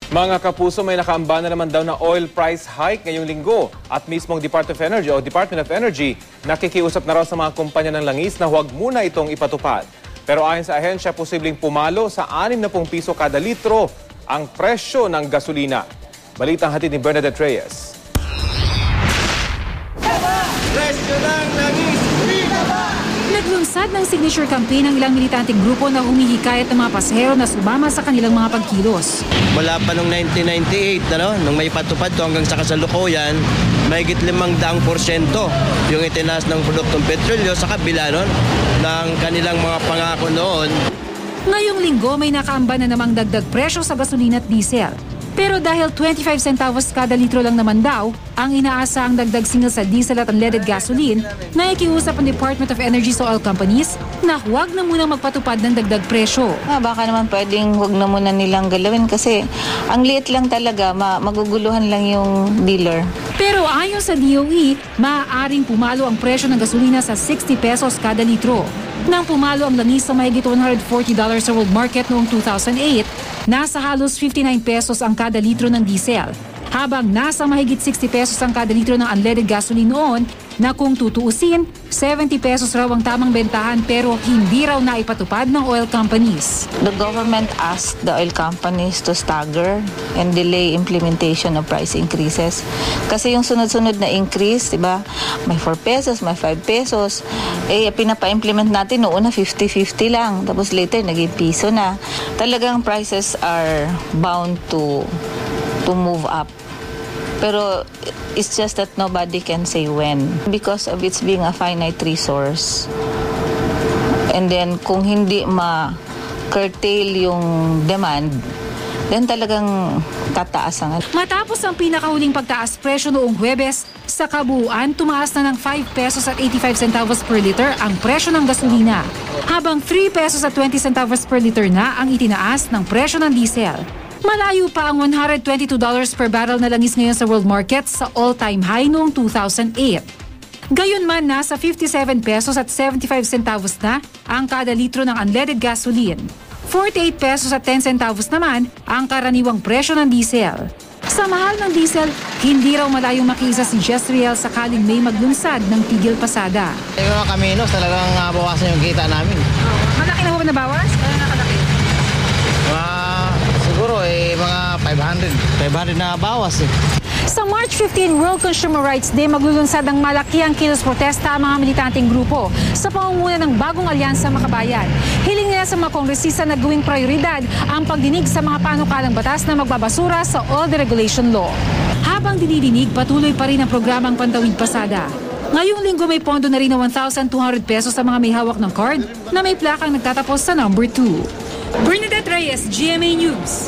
Mga kapuso, may nakaamba na naman daw na oil price hike ngayong linggo at mismong Department of Energy nakikiusap na raw sa mga kumpanya ng langis na huwag muna itong ipatupad. Pero ayon sa ahensya, posibleng pumalo sa 60 piso kada litro ang presyo ng gasolina. Balitang hatid ni Bernadette Reyes. Presyo ng langis! Naglunsad ng signature campaign ng ilang militanteng grupo na humihikayat ng mga pasahero na sumama sa kanilang mga pagkilos. Mula pa noong 1998, nung may patupad to hanggang sa kasalukuyan, mahigit 500% yung itinaas ng produktong petrolyo sa kabila ng kanilang mga pangako noon. Ngayong linggo may nakaamba na namang dagdag presyo sa gasolina at diesel. Pero dahil 25 centavos kada litro lang naman daw, ang inaasahang dagdag singil sa diesel at unleaded gasoline, nakikiusap ang Department of Energy sa oil companies na huwag na munang magpatupad ng dagdag presyo. Baka naman pwedeng huwag na muna nilang galawin kasi ang liit lang talaga, maguguluhan lang yung dealer. Pero ayon sa DOE, maaaring pumalo ang presyo ng gasolina sa 60 pesos kada litro. Nang pumalo ang langis sa mahigit $140 sa world market noong 2008, nasa halos 59 pesos ang kada litro ng diesel. Habang nasa mahigit 60 pesos ang kada litro ng unleaded gasoline noon, na kung tutuusin, 70 pesos raw ang tamang bentahan pero hindi raw naipatupad ng oil companies. The government asked the oil companies to stagger and delay implementation of price increases. Kasi yung sunod-sunod na increase, diba, may 4 pesos, may 5 pesos, pinapa-implement natin noong una 50-50 lang, tapos later naging piso na. Talagang prices are bound to move up. Pero it's just that nobody can say when because of its being a finite resource. And then kung hindi ma-curtail yung demand, then talagang tataas ang... Matapos ang pinakahuling pagtaas presyo noong Huwebes, sa kabuuan tumaas na ng 5 pesos at 85 centavos per liter ang presyo ng gasolina. Habang 3 pesos at 20 centavos per liter na ang itinaas ng presyo ng diesel. Malayo pa ang $122 per barrel na langis ngayon sa world market sa all-time high noong 2008. Gayunman, nasa 57 pesos at 75 centavos na ang kada litro ng unleaded gasoline. 48 pesos at 10 centavos naman ang karaniwang presyo ng diesel. Sa mahal ng diesel, hindi raw malayong makiisa si Jezreel sakaling may maglunsad ng tigil pasada. Yung mga kaminos talagang bawasan yung kita namin. Malaki na ba nabawas? Kaya nakalaki? Siguro mga 500 na bawas eh. Sa March 15 World Consumer Rights Day, maglulunsad ng malakiang kilos protesta ang mga militanteng grupo sa pangunguna ng bagong alyansa Makabayan. Hiling nila sa mga kongresista na gawing prioridad ang pagdinig sa mga panukalang batas na magbabasura sa oil deregulation law. Habang dinidinig, patuloy pa rin ang programang Pantawid Pasada. Ngayong linggo may pondo na rin na 1,200 pesos sa mga may hawak ng card na may plakang nagtatapos sa number 2. Bernadette Reyes, GMA News.